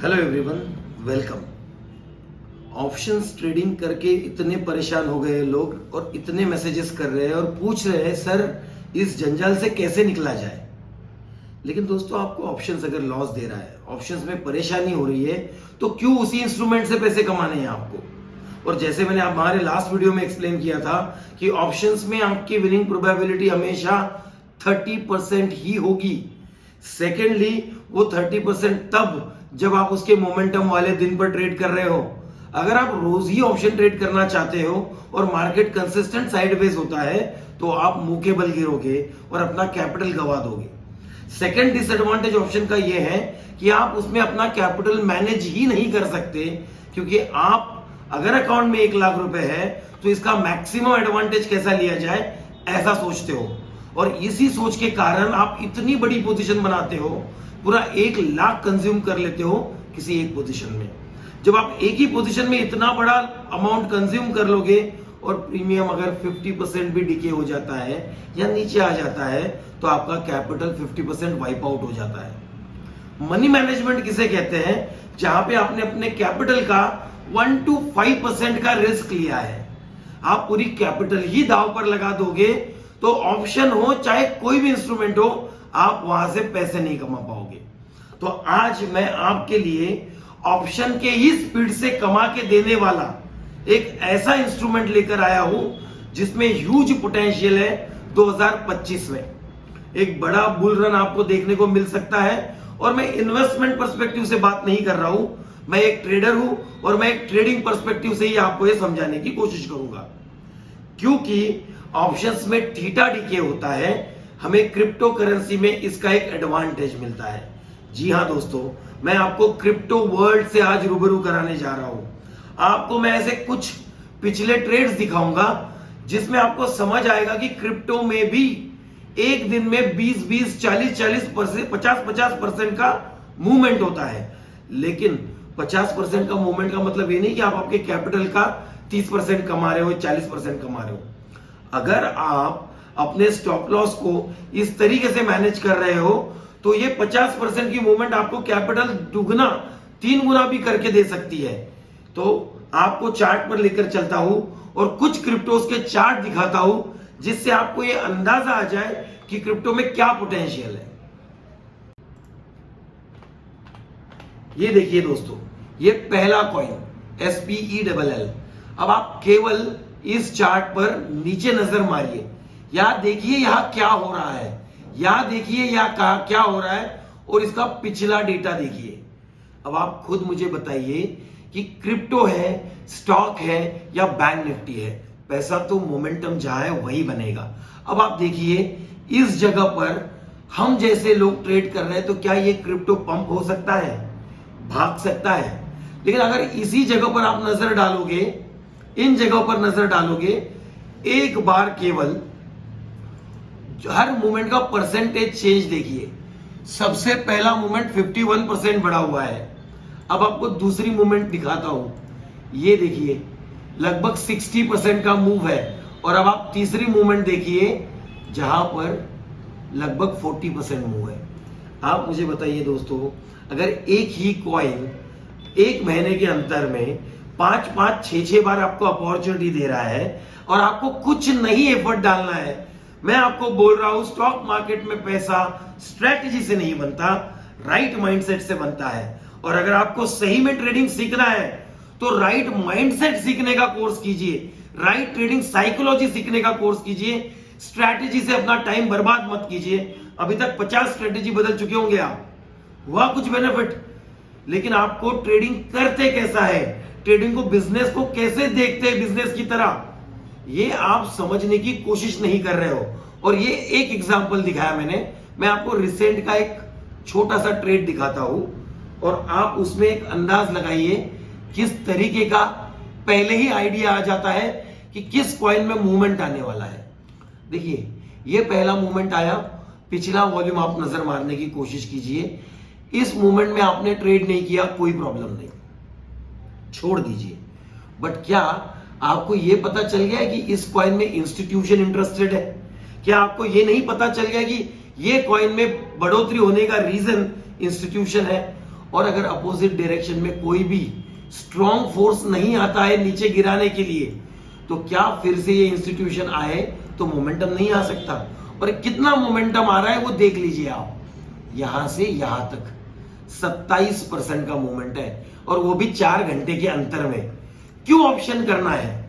Hello everyone, welcome. Options trading करके इतने परेशान हो गए लोग और इतने मैसेजेस कर रहे हैं और पूछ रहे हैं सर इस जंजाल से कैसे निकला जाए। लेकिन दोस्तों, आपको ऑप्शंस अगर लॉस दे रहा है, ऑप्शंस में परेशानी हो रही है, तो क्यों उसी इंस्ट्रूमेंट से पैसे कमाने हैं आपको। और जैसे मैंने हमारे लास्ट वीडियो में एक्सप्लेन किया था कि ऑप्शंस में आपकी विनिंग प्रोबेबिलिटी हमेशा 30% ही होगी। सेकेंडली, वो 30% तब जब आप उसके मोमेंटम वाले दिन पर ट्रेड कर रहे हो। अगर आप रोज ही ऑप्शन ट्रेड करना चाहते हो और मार्केट कंसिस्टेंट साइडवेज होता है तो आप मुंह के बल गिरोगे और अपना कैपिटल गवा दोगे। सेकेंड डिसएडवांटेज ऑप्शन का यह है कि आप उसमें अपना कैपिटल मैनेज ही नहीं कर सकते, क्योंकि आप अगर अकाउंट में 1 लाख रुपए है तो इसका मैक्सिमम एडवांटेज कैसा लिया जाए ऐसा सोचते हो। और इसी सोच के कारण आप इतनी बड़ी पोजीशन बनाते हो, पूरा 1 लाख कंज्यूम कर लेते हो किसी एक पोजीशन में। जब आप एक ही पोजीशन में इतना बड़ा अमाउंट कंज्यूम कर लोगे और प्रीमियम अगर 50% भी डिके हो जाता है या नीचे आ जाता है तो आपका कैपिटल 50% वाइप आउट हो जाता है। मनी मैनेजमेंट किसे कहते हैं? जहां पे आपने अपने कैपिटल का 1 to 5% का रिस्क लिया है। आप पूरी कैपिटल ही दांव पर लगा दोगे तो ऑप्शन हो चाहे कोई भी इंस्ट्रूमेंट हो, आप वहां से पैसे नहीं कमा पाओगे। तो आज मैं आपके लिए ऑप्शन के ही स्पीड से कमा के देने वाला एक ऐसा इंस्ट्रूमेंट लेकर आया हूं जिसमें ह्यूज पोटेंशियल है। 2025 में एक बड़ा बुल रन आपको देखने को मिल सकता है। और मैं इन्वेस्टमेंट पर्सपेक्टिव से बात नहीं कर रहा हूं, मैं एक ट्रेडर हूं और मैं एक ट्रेडिंग पर्सपेक्टिव से ही आपको यह समझाने की कोशिश करूंगा। क्योंकि ऑप्शंस में थीटा डीके होता है, हमें क्रिप्टो करेंसी में इसका एक एडवांटेज मिलता है। जी हां दोस्तों, मैं आपको क्रिप्टो वर्ल्ड से आज रूबरू कराने जा रहा हूं। आपको मैं ऐसे कुछ पिछले ट्रेड्स दिखाऊंगा जिसमें आपको समझ आएगा कि क्रिप्टो में भी एक दिन में 20-20, 40-40%, 50-50% का मूवमेंट होता है। लेकिन 50% का मूवमेंट का मतलब ये नहीं कि आप आपके कैपिटल का 30% कमा रहे हो, 40% कमा रहे हो। अगर आप अपने स्टॉप लॉस को इस तरीके से मैनेज कर रहे हो तो ये 50% की मूवमेंट आपको कैपिटल 2-3 गुना भी करके दे सकती है। तो आपको चार्ट पर लेकर चलता हूं और कुछ क्रिप्टोस के चार्ट दिखाता हूं जिससे आपको ये अंदाजा आ जाए कि क्रिप्टो में क्या पोटेंशियल है। ये देखिए दोस्तों, ये पहला कॉइन SPELL। अब आप केवल इस चार्ट पर नीचे नजर मारिए, या देखिए यहां क्या हो रहा है, या देखिए यहां क्या हो रहा है और इसका पिछला डेटा देखिए। अब आप खुद मुझे बताइए कि क्रिप्टो है, स्टॉक है या बैंक निफ्टी है, पैसा तो मोमेंटम जहां है वही बनेगा। अब आप देखिए इस जगह पर हम जैसे लोग ट्रेड कर रहे हैं तो क्या ये क्रिप्टो पंप हो सकता है, भाग सकता है? लेकिन अगर इसी जगह पर आप नजर डालोगे, इन जगहों पर नजर डालोगे, एक बार केवल हर मूवमेंट का परसेंटेज चेंज देखिए। सबसे पहला मूवमेंट 51% बढ़ा हुआ है। अब आपको दूसरी मूवमेंट दिखाता हूं, ये देखिए लगभग 60% का मूव है। और अब आप तीसरी मूवमेंट देखिए जहां पर लगभग 40% मूव है। आप मुझे बताइए दोस्तों, अगर एक ही कॉइन एक महीने के अंतर में 5-5, 6-6 बार आपको अपॉर्चुनिटी दे रहा है और आपको कुछ नहीं एफर्ट डालना है, मैं आपको बोल रहा हूं स्टॉक मार्केट में पैसा स्ट्रेटजी से नहीं बनता, राइट माइंडसेट से बनता है। और अगर आपको सही में ट्रेडिंग सीखना है तो राइट माइंडसेट सीखने का कोर्स कीजिए, राइट ट्रेडिंग साइकोलॉजी सीखने का कोर्स कीजिए। स्ट्रैटेजी से अपना टाइम बर्बाद मत कीजिए। अभी तक 50 स्ट्रेटेजी बदल चुके होंगे आप, हुआ कुछ बेनिफिट? लेकिन आपको ट्रेडिंग करते कैसा है, ट्रेडिंग को, बिजनेस को कैसे देखते हैं बिजनेस की तरह, ये आप समझने की कोशिश नहीं कर रहे हो। और ये एक एग्जांपल दिखाया मैंने, मैं आपको रिसेंट का एक छोटा सा ट्रेड दिखाता हूं और आप उसमें एक अंदाज लगाइए किस तरीके का पहले ही आइडिया आ जाता है कि किस कॉइन में मूवमेंट आने वाला है। देखिए ये पहला मूवमेंट आया, पिछला वॉल्यूम आप नजर मारने की कोशिश कीजिए। इस मूवमेंट में आपने ट्रेड नहीं किया, कोई प्रॉब्लम नहीं, छोड़ दीजिए। बट क्या आपको यह पता चल गया कि इस कॉइन में इंस्टीट्यूशन इंटरेस्टेड है? क्या आपको यह नहीं पता चल गया कि यह कॉइन में बढ़ोतरी होने का रीजन इंस्टीट्यूशन है? और अगर अपोजिट डायरेक्शन में कोई भी स्ट्रॉन्ग फोर्स नहीं आता है नीचे गिराने के लिए, तो क्या फिर से ये इंस्टीट्यूशन आए तो मोमेंटम नहीं आ सकता? और कितना मोमेंटम आ रहा है वो देख लीजिए आप, यहां से यहां तक 27% का मूवमेंट है, और वो भी 4 घंटे के अंतर में। क्यों ऑप्शन करना है?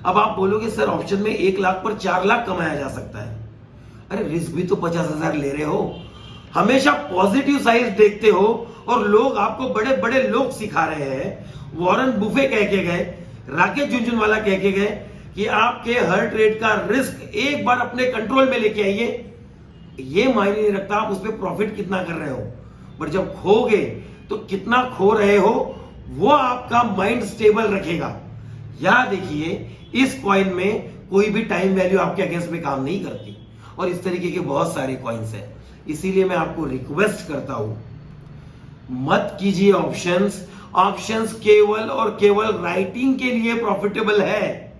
अब आप बोलोगे सर ऑप्शन में 1 लाख पर 4 लाख कमाया जा सकता है। अरे रिस्क भी तो 50,000 ले रहे हो, हमेशा पॉजिटिव साइड देखते हो, और लोग आपको बड़े बड़े लोग सिखा रहे हैं। वॉरेन बुफे कह के गए, राकेश झुनझुनवाला कह के गए कि आपके हर ट्रेड का रिस्क एक बार अपने कंट्रोल में लेके आइए, ये मायने नहीं रखता आप उस पर प्रॉफिट कितना कर रहे हो, पर जब खोगे तो कितना खो रहे हो वो आपका माइंड स्टेबल रखेगा। याद देखिए, इस कॉइन में कोई भी टाइम वैल्यू आपके अगेंस्ट में काम नहीं करती, और इस तरीके के बहुत सारे कॉइन्स हैं। इसीलिए मैं आपको रिक्वेस्ट करता हूं, मत कीजिए ऑप्शंस। ऑप्शंस केवल और केवल राइटिंग के लिए प्रॉफिटेबल है।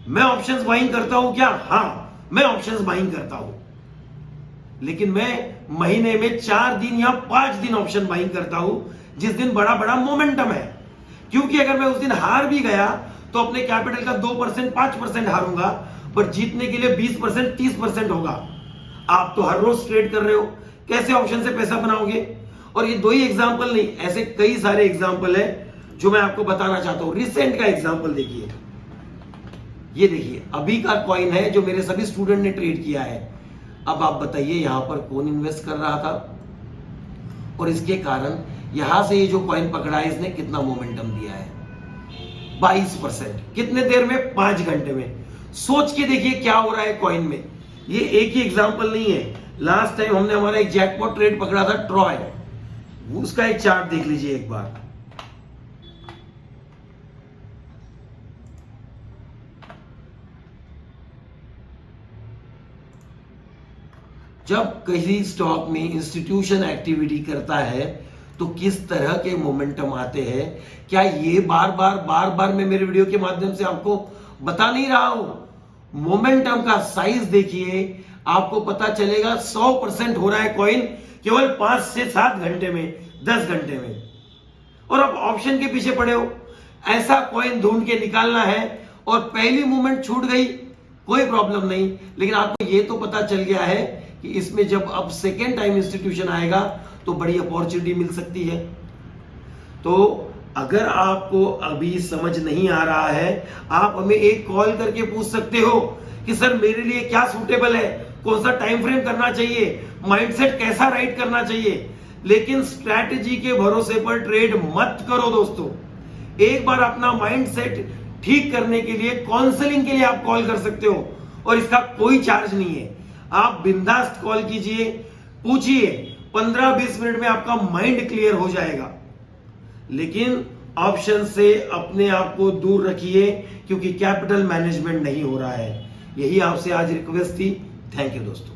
मैं ऑप्शंस बाइंग करता हूं क्या? हां, मैं ऑप्शंस बाइंग करता हूं, लेकिन मैं महीने में 4 दिन या 5 दिन ऑप्शन बाइंग करता हूं, जिस दिन बड़ा बड़ा मोमेंटम है। क्योंकि अगर मैं उस दिन हार भी गया तो अपने कैपिटल का 2% 5% हारूंगा, पर जीतने के लिए 20% 30% होगा। आप तो हर रोज ट्रेड कर रहे हो, कैसे ऑप्शन से पैसा बनाओगे? और ये 2 ही एग्जाम्पल नहीं, ऐसे कई सारे एग्जाम्पल है जो मैं आपको बताना चाहता हूं। रिसेंट का एग्जाम्पल देखिए, ये देखिए अभी का कॉइन है जो मेरे सभी स्टूडेंट ने ट्रेड किया है। अब आप बताइए यहां पर कौन इन्वेस्ट कर रहा था, और इसके कारण यहां से ये जो कॉइन पकड़ा है इसने कितना मोमेंटम दिया है? 22%। कितने देर में? 5 घंटे में। सोच के देखिए क्या हो रहा है कॉइन में। ये एक ही एग्जांपल नहीं है। लास्ट टाइम हमने हमारा एक जैकपॉट ट्रेड पकड़ा था ट्रॉय, उसका एक चार्ट देख लीजिए एक बार। जब किसी स्टॉक में इंस्टीट्यूशन एक्टिविटी करता है तो किस तरह के मोमेंटम आते हैं, क्या ये बार बार मैं मेरे वीडियो के माध्यम से आपको बता नहीं रहा हूं? मोमेंटम का साइज देखिए, आपको पता चलेगा 100% हो रहा है कॉइन केवल 5 से 7 घंटे में, 10 घंटे में, और आप ऑप्शन के पीछे पड़े हो। ऐसा कॉइन ढूंढ के निकालना है, और पहली मूवमेंट छूट गई कोई प्रॉब्लम नहीं, लेकिन आपको ये तो पता चल गया है कि इसमें जब अब सेकेंड टाइम इंस्टीट्यूशन आएगा तो बड़ी अपॉर्चुनिटी मिल सकती है। तो अगर आपको अभी समझ नहीं आ रहा है, आप हमें एक कॉल करके पूछ सकते हो कि सर मेरे लिए क्या सूटेबल है, कौन सा टाइम फ्रेम करना चाहिए, माइंडसेट कैसा राइट करना चाहिए। लेकिन स्ट्रैटेजी के भरोसे पर ट्रेड मत करो दोस्तों। एक बार अपना माइंडसेट ठीक करने के लिए काउंसलिंग के लिए आप कॉल कर सकते हो, और इसका कोई चार्ज नहीं है। आप बिंदास कॉल कीजिए, पूछिए, 15-20 मिनट में आपका माइंड क्लियर हो जाएगा। लेकिन ऑप्शन से अपने आप को दूर रखिए, क्योंकि कैपिटल मैनेजमेंट नहीं हो रहा है। यही आपसे आज रिक्वेस्ट थी। थैंक यू दोस्तों।